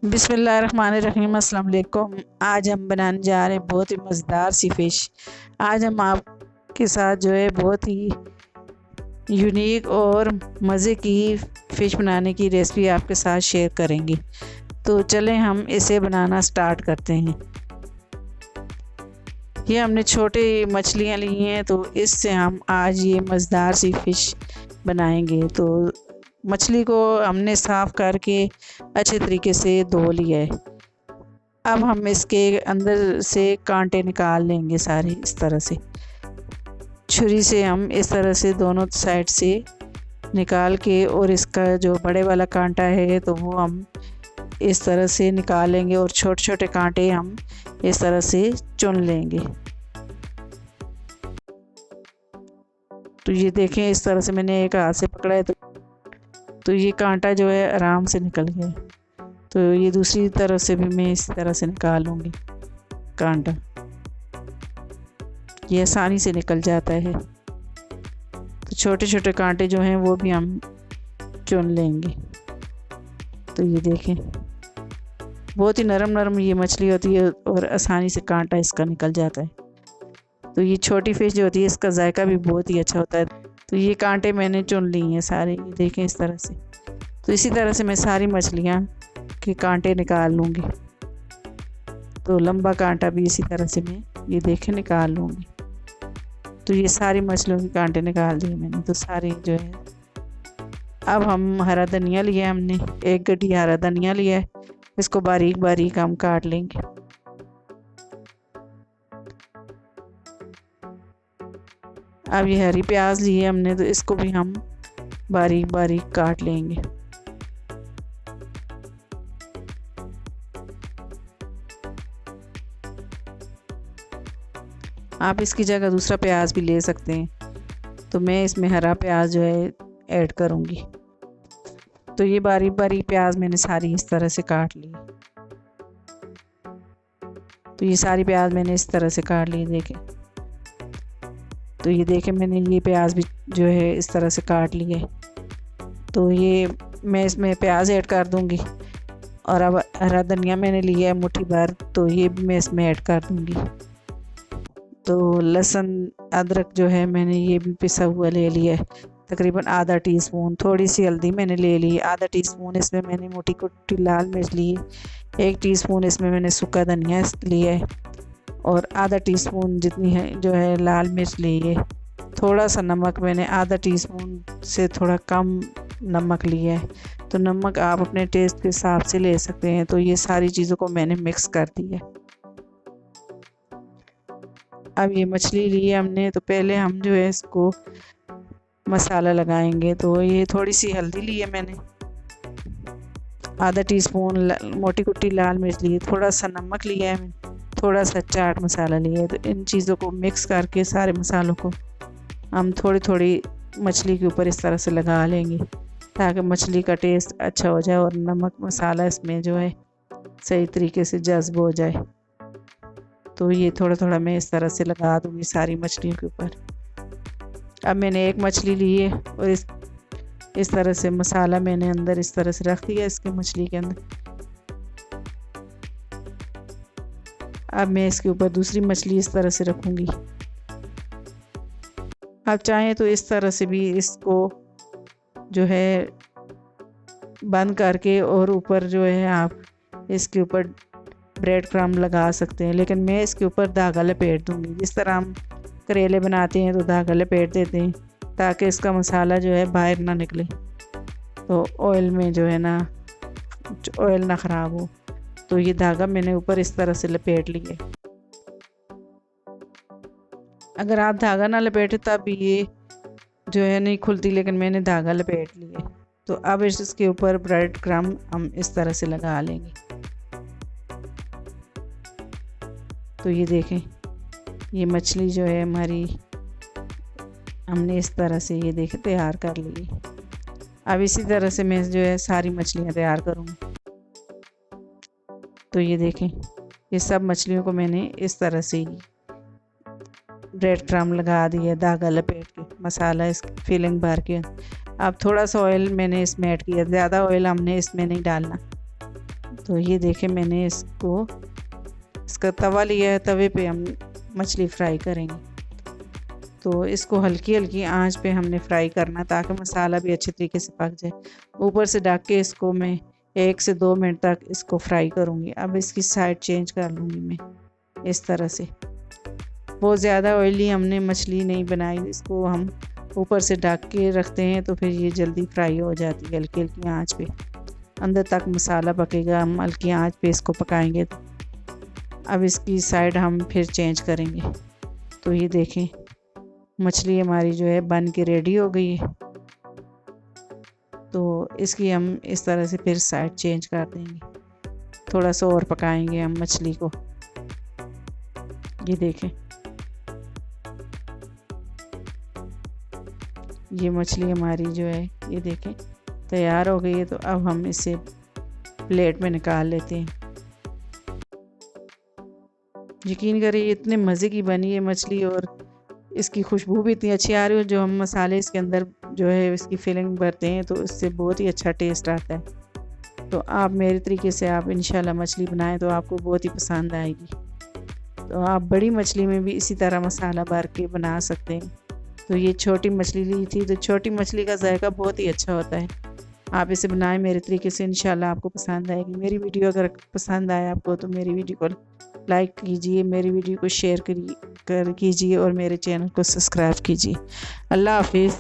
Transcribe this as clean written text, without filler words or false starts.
बिस्मिल्लाहिर्रहमानिर्रहीम। अस्सलाम वालेकुम। आज हम बनाने जा रहे हैं बहुत ही मज़ेदार सी फ़िश। आज हम आपके साथ जो है बहुत ही यूनिक और मज़े की फ़िश बनाने की रेसिपी आपके साथ शेयर करेंगे। तो चलें हम इसे बनाना स्टार्ट करते हैं। ये हमने छोटे मछलियाँ ली हैं, तो इससे हम आज ये मज़ेदार सी फ़िश बनाएंगे। तो मछली को हमने साफ़ करके अच्छे तरीके से धो लिया है। अब हम इसके अंदर से कांटे निकाल लेंगे सारे। इस तरह से छुरी से हम इस तरह से दोनों साइड से निकाल के, और इसका जो बड़े वाला कांटा है तो वो हम इस तरह से निकालेंगे, और छोटे छोटे कांटे हम इस तरह से चुन लेंगे। तो ये देखें, इस तरह से मैंने एक हाथ से पकड़ा है तो ये कांटा जो है आराम से निकल गया। तो ये दूसरी तरफ से भी मैं इस तरह से निकाल लूँगी कांटा। ये आसानी से निकल जाता है। तो छोटे छोटे कांटे जो हैं वो भी हम चुन लेंगे। तो ये देखें, बहुत ही नरम नरम ये मछली होती है और आसानी से कांटा इसका निकल जाता है। तो ये छोटी फ़िश जो होती है इसका जायका भी बहुत ही अच्छा होता है। तो ये कांटे मैंने चुन लिए हैं सारे, ये देखें इस तरह से। तो इसी तरह से मैं सारी मछलियाँ के कांटे निकाल लूँगी। तो लंबा कांटा भी इसी तरह से मैं ये देखें निकाल लूँगी। तो ये सारी मछलियों के कांटे निकाल दिए मैंने। तो सारी जो है, अब हम हरा धनिया लिया, हमने एक गड्डी हरा धनिया लिया है। इसको बारीक बारीक हम काट लेंगे। अब ये हरी प्याज ली है हमने, तो इसको भी हम बारीक बारीक काट लेंगे। आप इसकी जगह दूसरा प्याज भी ले सकते हैं। तो मैं इसमें हरा प्याज जो है ऐड करूँगी। तो ये बारीक बारीक प्याज मैंने सारी इस तरह से काट ली। तो ये सारी प्याज मैंने इस तरह से काट ली, देखें। तो ये देखें, मैंने ये प्याज भी जो है इस तरह से काट लिया है। तो ये मैं इसमें प्याज ऐड कर दूंगी। और अब हरा धनिया मैंने लिया है मुट्ठी भर, तो ये भी मैं इसमें ऐड कर दूंगी। तो लहसुन अदरक जो है मैंने ये भी पिसा हुआ ले लिया है, तकरीबन आधा टीस्पून। थोड़ी सी हल्दी मैंने ले ली, आधा टीस्पून इसमें मैंने मोटी कुटी लाल मिर्च ली, 1 टीस्पून इसमें मैंने सूखा धनिया लिया है, और आधा टीस्पून जितनी है जो है लाल मिर्च ली है। थोड़ा सा नमक मैंने आधा टीस्पून से थोड़ा कम नमक लिया है। तो नमक आप अपने टेस्ट के हिसाब से ले सकते हैं। तो ये सारी चीज़ों को मैंने मिक्स कर दिया। अब ये मछली ली है हमने, तो पहले हम जो है इसको मसाला लगाएंगे। तो ये थोड़ी सी हल्दी ली है मैंने, आधा टीस्पून मोटी कुटी लाल मिर्च ली है, थोड़ा सा नमक लिया है मैंने, थोड़ा सा चाट मसाला लिया है। तो इन चीज़ों को मिक्स करके सारे मसालों को हम थोड़ी थोड़ी मछली के ऊपर इस तरह से लगा लेंगे, ताकि मछली का टेस्ट अच्छा हो जाए और नमक मसाला इसमें जो है सही तरीके से जज्ब हो जाए। तो ये थोड़ा थोड़ा मैं इस तरह से लगा दूँगी सारी मछलियों के ऊपर। अब मैंने एक मछली ली है और इस तरह से मसाला मैंने अंदर इस तरह से रख दिया इसके मछली के अंदर। अब मैं इसके ऊपर दूसरी मछली इस तरह से रखूँगी। आप चाहें तो इस तरह से भी इसको जो है बंद करके और ऊपर जो है आप इसके ऊपर ब्रेड क्रम्ब लगा सकते हैं, लेकिन मैं इसके ऊपर धागा लपेट दूँगी। जिस तरह हम करेले बनाते हैं तो धागा लपेट देते हैं, ताकि इसका मसाला जो है बाहर ना निकले, तो ऑयल में जो है ना ऑयल ना ख़राब हो। तो ये धागा मैंने ऊपर इस तरह से लपेट लिया। अगर आप धागा ना लपेटे तब भी ये जो है नहीं खुलती, लेकिन मैंने धागा लपेट लिया। तो अब इसके ऊपर ब्रेड क्रम्ब हम इस तरह से लगा लेंगे। तो ये देखें, ये मछली जो है हमारी हमने इस तरह से ये देखें तैयार कर ली। अब इसी तरह से मैं जो है सारी मछलियाँ तैयार करूँगी। तो ये देखें, ये सब मछलियों को मैंने इस तरह से ही ब्रेड क्रम्ब लगा दिया, धागा लपेट के, मसाला इस फिलिंग भर के। अब थोड़ा सा ऑयल मैंने इसमें ऐड किया, ज़्यादा ऑयल हमने इसमें नहीं डालना। तो ये देखें मैंने इसका तवा लिया है, तवे पे हम मछली फ्राई करेंगे। तो इसको हल्की हल्की आंच पे हमने फ्राई करना ताकि मसाला भी अच्छे तरीके से पक जाए। ऊपर से ढक के इसको मैं 1 से 2 मिनट तक इसको फ्राई करूँगी। अब इसकी साइड चेंज कर लूँगी मैं इस तरह से। बहुत ज़्यादा ऑयली हमने मछली नहीं बनाई, इसको हम ऊपर से ढक के रखते हैं तो फिर ये जल्दी फ्राई हो जाती है हल्की हल्की आंच पे। अंदर तक मसाला पकेगा, हम हल्की आंच पे इसको पकाएंगे। तो अब इसकी साइड हम फिर चेंज करेंगे। तो ये देखें मछली हमारी जो है बन के रेडी हो गई है। तो इसकी हम इस तरह से फिर साइड चेंज कर देंगे, थोड़ा सा और पकाएंगे हम मछली को। ये देखें ये मछली हमारी जो है ये देखें तैयार हो गई है। तो अब हम इसे प्लेट में निकाल लेते हैं। यकीन करिए इतने मज़े की बनी है मछली और इसकी खुशबू भी इतनी अच्छी आ रही है। जो हम मसाले इसके अंदर जो है इसकी फिलिंग भरते हैं तो इससे बहुत ही अच्छा टेस्ट आता है। तो आप मेरे तरीके से आप इंशाल्लाह मछली बनाएं तो आपको बहुत ही पसंद आएगी। तो आप बड़ी मछली में भी इसी तरह मसाला भर के बना सकते हैं। तो ये छोटी मछली ली थी, तो छोटी मछली का जायका बहुत ही अच्छा होता है। आप इसे बनाएं मेरे तरीके से, इंशाल्लाह आपको पसंद आएगी। मेरी वीडियो अगर पसंद आए आपको तो मेरी वीडियो को लाइक कीजिए, मेरी वीडियो को शेयर कीजिए और मेरे चैनल को सब्सक्राइब कीजिए। अल्लाह हाफिज़।